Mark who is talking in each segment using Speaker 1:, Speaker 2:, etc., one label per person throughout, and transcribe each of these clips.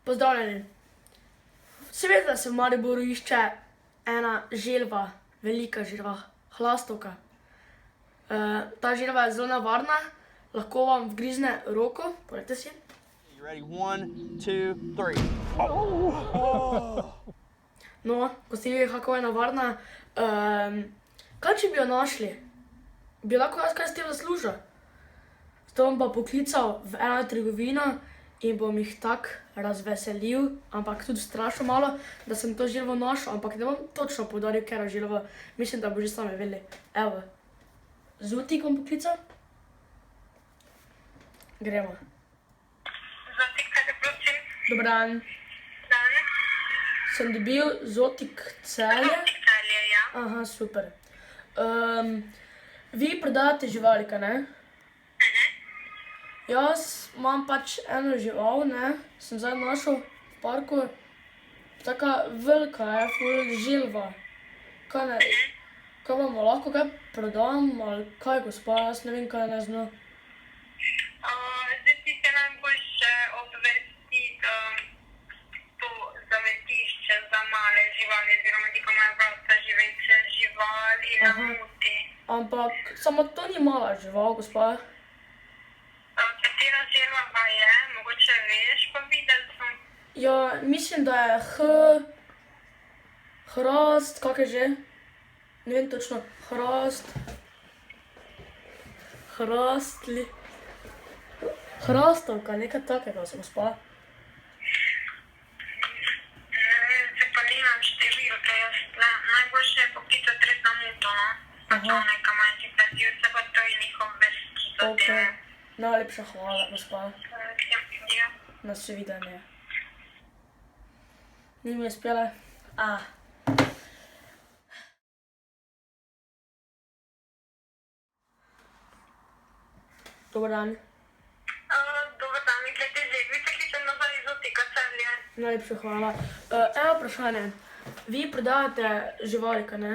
Speaker 1: Pozdravljeni. Vsi veste, da se v Mariboru išče ena želva, velika želva, hlastovka. Ta želva je zelo nevarna, lahko vam vgrizne roko. Poglejte si. No, ko ste videli, kako je nevarna, kaj če bi jo našli? Bi lahko jaz kaj s tem zaslužil? Zato bom pa poklical v eno trgovino in bom jih tako razveselil, ampak tudi strašno malo, da sem to želvo našel, ampak ne bom točno poudaril, katero želvo. Mislim, da bo že sami vedeli. Evo, Zotik bom poklical. Gremo.
Speaker 2: Zotik, kaj te prosim?
Speaker 1: Dober dan.
Speaker 2: Dan.
Speaker 1: Sem dobil Zotik Celje.
Speaker 2: Zotik Celje, ja.
Speaker 1: Aha, super. Vi prodajate živali, kaj ne? Jaz imam pač eno žival, ne, sem zdaj našel v parku, taka velika je, ful želva. Kaj vam lahko kaj prodam, ali kaj, gospa, jaz ne vem, kaj ne znam.
Speaker 2: Zdaj ti se najboljše obvestiti to zavetišče za male živali, oziroma ti, ko imajo prosta živeče živali na muti.
Speaker 1: Ampak samo to ni mala žival, gospa.
Speaker 2: Katera želva pa je? Mogoče veš, pa videli sem.
Speaker 1: Ja, mislim, da je hrast, kak je že? Ne vem točno, hrastovka, nekaj takega, gospa.
Speaker 2: Se pa nimam številke, jaz najboljše je poklicati res na muto, no. Pač onega manjši plačilce, pa to je njihov veščito.
Speaker 1: Okej, najlepša hvala, gospa.
Speaker 2: Ja.
Speaker 1: Nasvidenje. Ni mi uspela. Dober dan.
Speaker 2: Dober dan, glede želvice, ki sem nazaj iz Zotika Celje.
Speaker 1: Najlepša hvala. Eno vprašanje. Vi prodajate živali, kaj ne?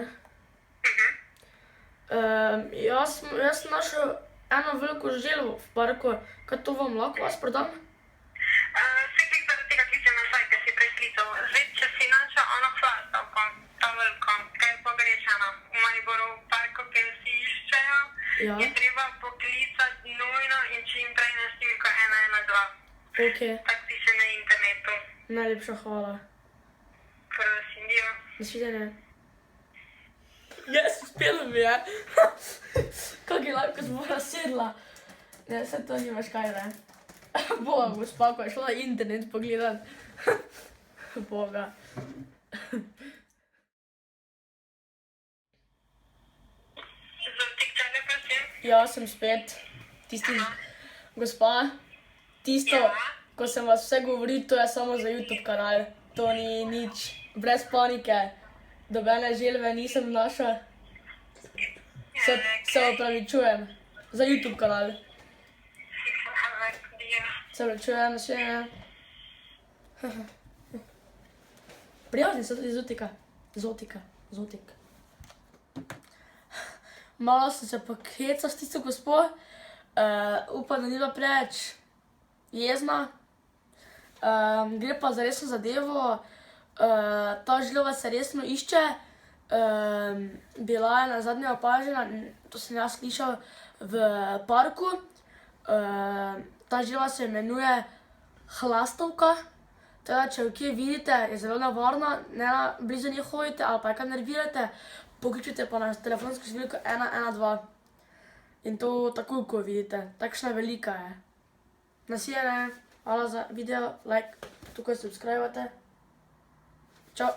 Speaker 1: Jaz sem našel eno veliko želvo v parku. Kaj to vam lahko vas prodam?
Speaker 2: Saj ti zaradi tega klicem nazaj, ker si prej klical. Zdaj, če si našel ono hlastovko, ta veliko, kaj je pogrešana v Mariboru v parku, kjer si iščejo, je treba poklicati nujno in čim prej na številko 112.
Speaker 1: Okej.
Speaker 2: Tak piše na internetu.
Speaker 1: Najlepša hvala.
Speaker 2: Prosim, dio.
Speaker 1: Nasvidenje. Yes, uspelo mi je. Kako je lahko smo razsedla. Ne, vse to nimaš kaj, ne. Boga, gospa, ko je šla na internet pogledat. Boga.
Speaker 2: Zotik Celje, prosim.
Speaker 1: Ja, sem spet. Gospa, tisto, ko sem vas vse govoril, to je samo za YouTube kanal. To ni nič. Brez panike. Dobene želve nisem našel. Se opravičujem. Za YouTube kanal. Se opravičujem, nasvidenje. Prijazni so tudi Zotika. Zotik. Malo sem se pa hecal s tisto gospo. Upam, da ni bila preveč jezna. Gre pa za resno zadevo. Ta želva se resno išče. Bila je nazadnje opažena, to sem jaz slišal, v parku. Ta želva se imenuje hlastovka. Teda, če jo kje vidite, je zelo nevarna, ne blizu nje hodite ali pa jo kaj nervirate, pokličite pa na telefonsko številko 112. In to takoj, ko vidite. Takšna velika je. Nasvidenje, hvala za video, like, tukaj subscribate. Čau.